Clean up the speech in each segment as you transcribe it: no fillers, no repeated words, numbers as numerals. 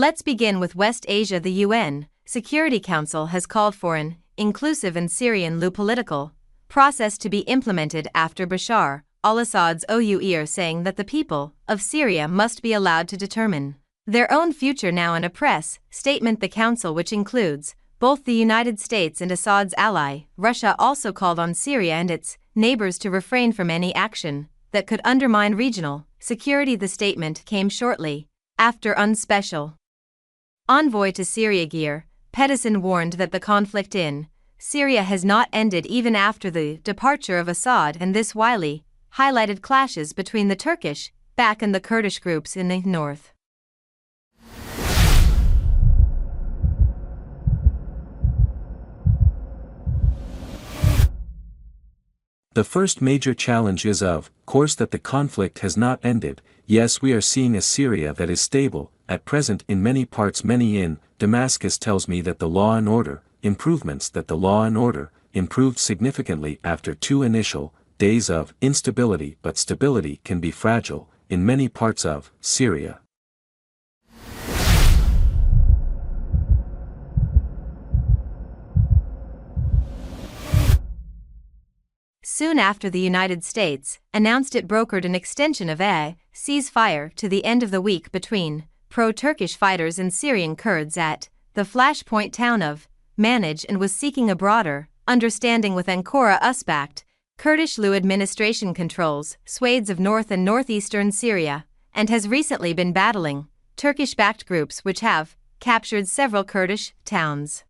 Let's begin with West Asia. The UN Security Council has called for an inclusive and Syrian political process to be implemented after Bashar al-Assad's OUE, saying that the people of Syria must be allowed to determine their own future now. In a press statement, the council, which includes both the United States and Assad's ally, Russia, also called on Syria and its neighbors to refrain from any action that could undermine regional security. The statement came shortly after Special Envoy to Syria Geir Pedersen warned that the conflict in Syria has not ended even after the departure of Assad, and this widely highlighted clashes between the Turkish-backed and the Kurdish groups in the north. The first major challenge is, of course, that the conflict has not ended. Yes, we are seeing a Syria that is stable, at present in many parts. Many in Damascus tells me that the law and order improved significantly after 2 initial days of instability, but stability can be fragile in many parts of Syria. Soon after, the United States announced it brokered an extension of a ceasefire to the end of the week between pro-Turkish fighters and Syrian Kurds at the flashpoint town of Manaj, and was seeking a broader understanding with Ankara-backed Kurdish administration controls swathes of north and northeastern Syria, and has recently been battling Turkish-backed groups which have captured several Kurdish towns.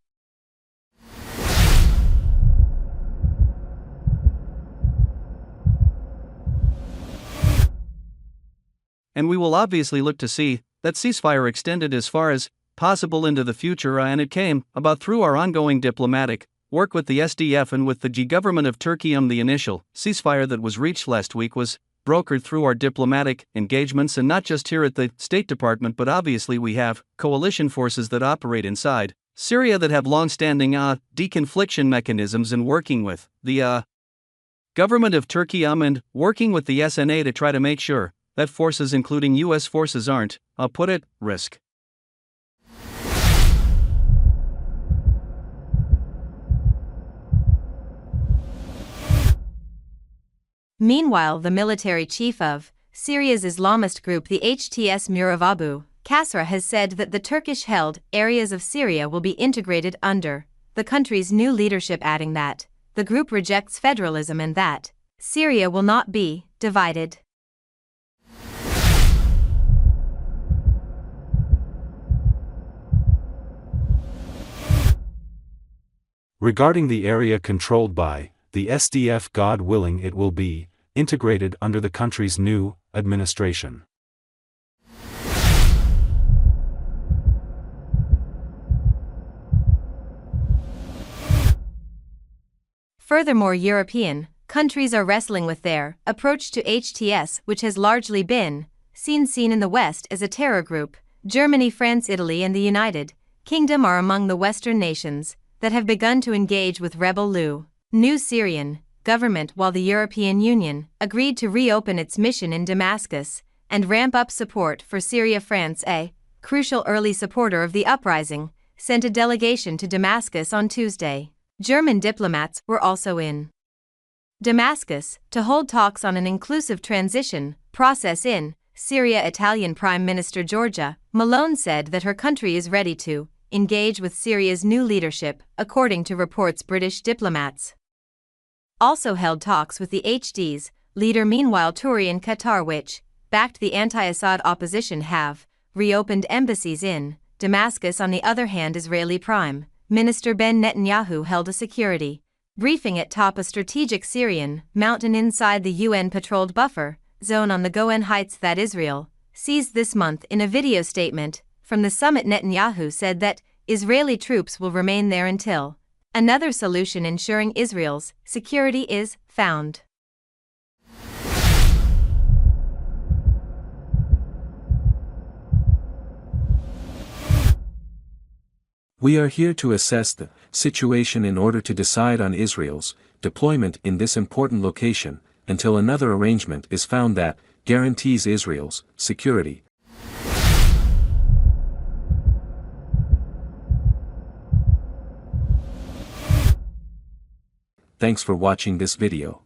And we will obviously look to see that ceasefire extended as far as possible into the future, and it came about through our ongoing diplomatic work with the SDF and with the government of Turkey. The initial ceasefire that was reached last week was brokered through our diplomatic engagements, and not just here at the State Department, but obviously we have coalition forces that operate inside Syria that have long-standing deconfliction mechanisms, and working with the government of Turkey and working with the SNA to try to make sure that forces, including U.S. forces, aren't put at risk. Meanwhile, the military chief of Syria's Islamist group, the HTS Mur of Abu Kasra, has said that the Turkish-held areas of Syria will be integrated under the country's new leadership, adding that the group rejects federalism and that Syria will not be divided. Regarding the area controlled by the SDF, God willing, it will be integrated under the country's new administration. Furthermore, European countries are wrestling with their approach to HTS, which has largely been seen in the West as a terror group. Germany, France, Italy, and the United Kingdom are among the Western nations that have begun to engage with rebel new Syrian government, while the European Union agreed to reopen its mission in Damascus and ramp up support for Syria. France, a crucial early supporter of the uprising, sent a delegation to Damascus on Tuesday. German diplomats were also in Damascus to hold talks on an inclusive transition process in Syria. Italian Prime Minister Giorgia Meloni said that her country is ready to engage with Syria's new leadership, according to reports. British diplomats also held talks with the HD's leader. Meanwhile, Turkey and Qatar, which backed the anti-Assad opposition, have reopened embassies in Damascus. On the other hand, Israeli Prime Minister Ben Netanyahu held a security briefing atop a strategic Syrian mountain inside the UN-patrolled buffer zone on the Golan Heights that Israel seized this month. In a video statement from the summit, Netanyahu said that Israeli troops will remain there until another solution ensuring Israel's security is found. We are here to assess the situation in order to decide on Israel's deployment in this important location, until another arrangement is found that guarantees Israel's security. Thanks for watching this video.